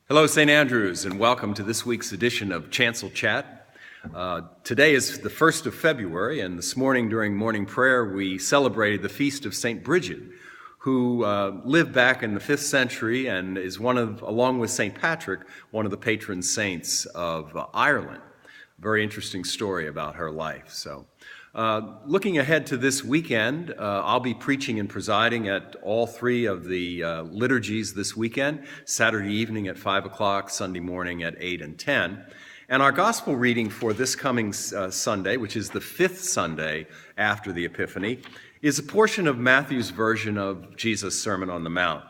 Hello, St. Andrews, and welcome to this week's edition of Chancel Chat. Today is the 1st of February, and this morning during morning prayer, we celebrated the feast of St. Bridget, who lived back in the 5th century and is along with St. Patrick, one of the patron saints of Ireland. Very interesting story about her life. Looking ahead to this weekend, I'll be preaching and presiding at all three of the liturgies this weekend, Saturday evening at 5 o'clock, Sunday morning at 8 and 10. And our gospel reading for this coming Sunday, which is the 5th Sunday after the Epiphany, is a portion of Matthew's version of Jesus' Sermon on the Mount.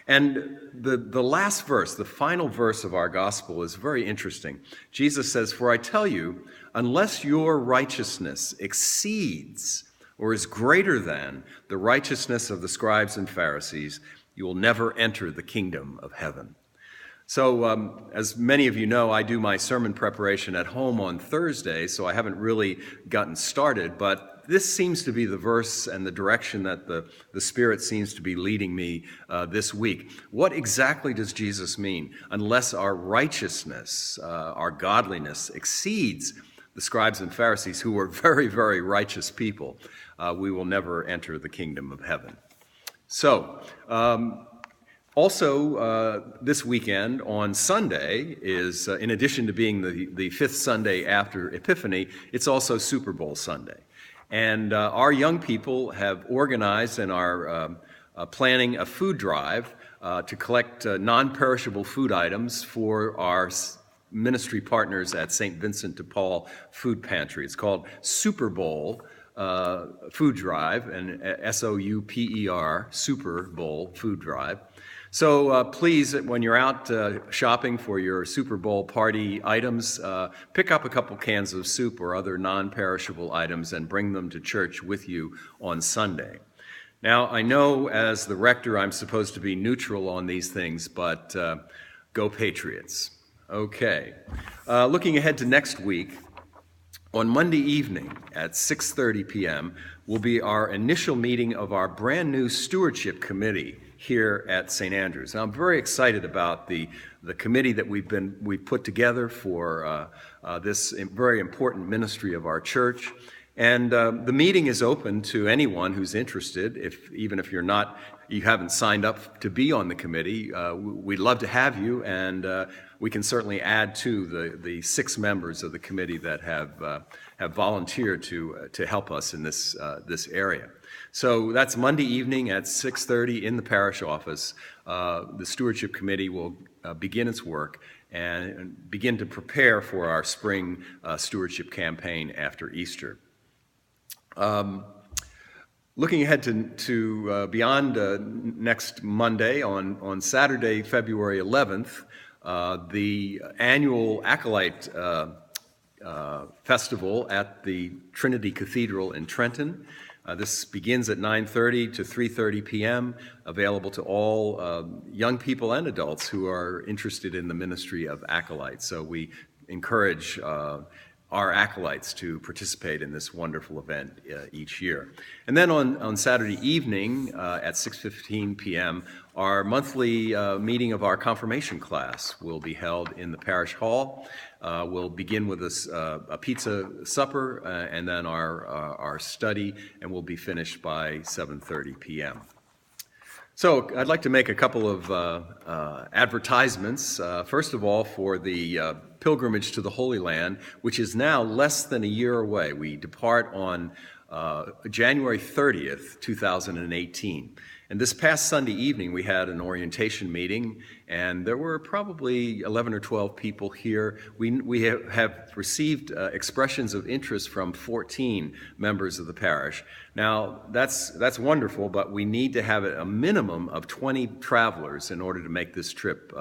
And the last verse, the final verse of our gospel is very interesting. Jesus says, "For I tell you, unless your righteousness exceeds or is greater than the righteousness of the scribes and Pharisees, you will never enter the kingdom of heaven." So as many of you know, I do my sermon preparation at home on Thursday, so I haven't really gotten started, but this seems to be the verse and the direction that the Spirit seems to be leading me this week. What exactly does Jesus mean? Unless our righteousness, our godliness exceeds the scribes and Pharisees, who were very, very righteous people, we will never enter the kingdom of heaven. So, also, this weekend on Sunday is, in addition to being the 5th Sunday after Epiphany, it's also Super Bowl Sunday. And our young people have organized and are planning a food drive to collect non-perishable food items for our ministry partners at St. Vincent de Paul Food Pantry. It's called Super Bowl Food Drive, and S-O-U-P-E-R, Super Bowl Food Drive. So please, when you're out shopping for your Super Bowl party items, pick up a couple cans of soup or other non-perishable items and bring them to church with you on Sunday. Now, I know as the rector I'm supposed to be neutral on these things, but go Patriots. Okay. Looking ahead to next week, on Monday evening at 6:30 p.m. will be our initial meeting of our brand new Stewardship Committee here at St. Andrews. Now, I'm very excited about the committee that we put together for this very important ministry of our church. And the meeting is open to anyone who's interested. Even if you haven't signed up to be on the committee, we'd love to have you, and we can certainly add to the 6 members of the committee that have volunteered to help us in this area. So that's Monday evening at 6:30 in the parish office. The Stewardship Committee will begin its work and begin to prepare for our spring stewardship campaign after Easter. Looking ahead to beyond next Monday, on Saturday, February 11th, the annual Acolyte Festival at the Trinity Cathedral in Trenton. This begins at 9:30 to 3:30 p.m., available to all young people and adults who are interested in the ministry of acolytes. So we encourage our acolytes to participate in this wonderful event each year. And then on Saturday evening at 6:15 p.m., our monthly meeting of our confirmation class will be held in the parish hall. We'll begin with a pizza supper and then our study, and we'll be finished by 7:30 p.m. So I'd like to make a couple of advertisements. First of all, for the pilgrimage to the Holy Land, which is now less than a year away. We depart on January 30th, 2018. And this past Sunday evening, we had an orientation meeting, and there were probably 11 or 12 people here. We have received expressions of interest from 14 members of the parish. Now, that's wonderful, but we need to have a minimum of 20 travelers in order to make this trip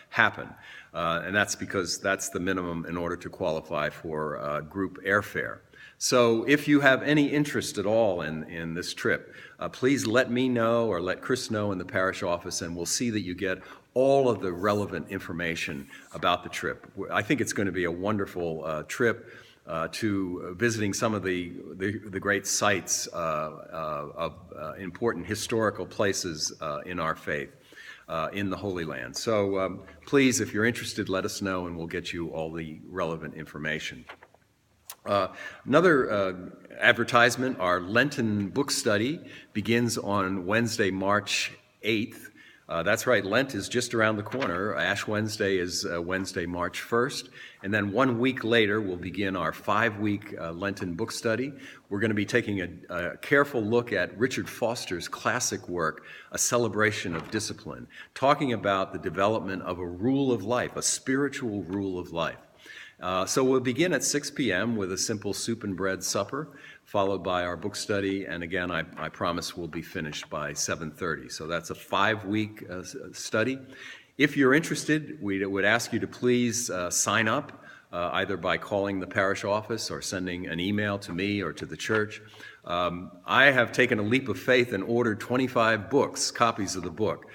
happen. And that's because that's the minimum in order to qualify for group airfare. So if you have any interest at all in this trip, please let me know or let Chris know in the parish office, and we'll see that you get all of the relevant information about the trip. I think it's going to be a wonderful trip to visiting some of the great sites of important historical places in our faith. in the Holy Land. So please, if you're interested, let us know and we'll get you all the relevant information. Another advertisement, our Lenten book study begins on Wednesday, March 8th. That's right, Lent is just around the corner. Ash Wednesday is Wednesday, March 1st. And then 1 week later, we'll begin our 5-week Lenten book study. We're going to be taking a careful look at Richard Foster's classic work, A Celebration of Discipline, talking about the development of a rule of life, a spiritual rule of life. So we'll begin at 6 p.m. with a simple soup and bread supper, followed by our book study, and again, I promise we'll be finished by 7:30. So that's a 5-week study. If you're interested, we would ask you to please sign up, either by calling the parish office or sending an email to me or to the church. I have taken a leap of faith and ordered 25 books, copies of the book,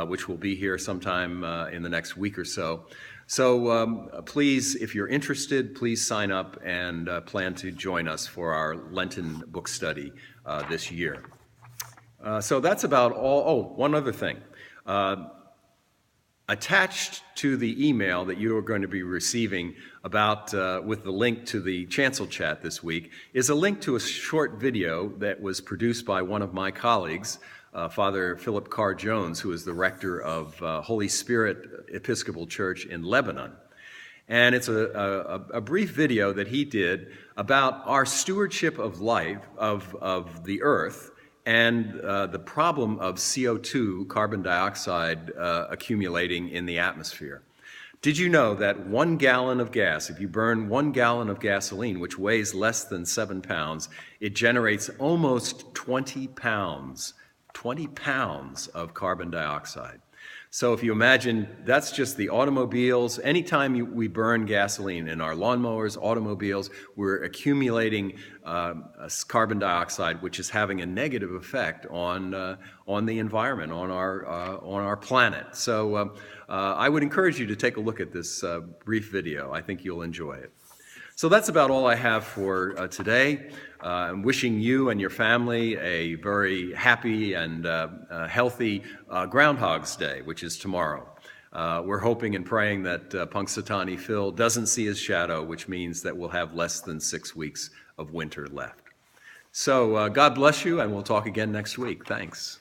which will be here sometime in the next week or so. So please, if you're interested, please sign up and plan to join us for our Lenten book study this year. So that's about all. Oh, one other thing. Attached to the email that you are going to be receiving about with the link to the Chancel Chat this week is a link to a short video that was produced by one of my colleagues, Father Philip Carr Jones, who is the rector of Holy Spirit Episcopal Church in Lebanon. And it's a brief video that he did about our stewardship of life, of the earth, and the problem of CO2, carbon dioxide, accumulating in the atmosphere. Did you know that 1 gallon of gas, if you burn 1 gallon of gasoline, which weighs less than 7 pounds, it generates almost 20 pounds of carbon dioxide? So if you imagine, that's just the automobiles. Anytime we burn gasoline in our lawnmowers, automobiles, we're accumulating carbon dioxide, which is having a negative effect on the environment, on our planet. So I would encourage you to take a look at this brief video. I think you'll enjoy it. So that's about all I have for today. I'm wishing you and your family a very happy and healthy Groundhog's Day, which is tomorrow. We're hoping and praying that Punxsutawney Phil doesn't see his shadow, which means that we'll have less than 6 weeks of winter left. So God bless you, and we'll talk again next week. Thanks.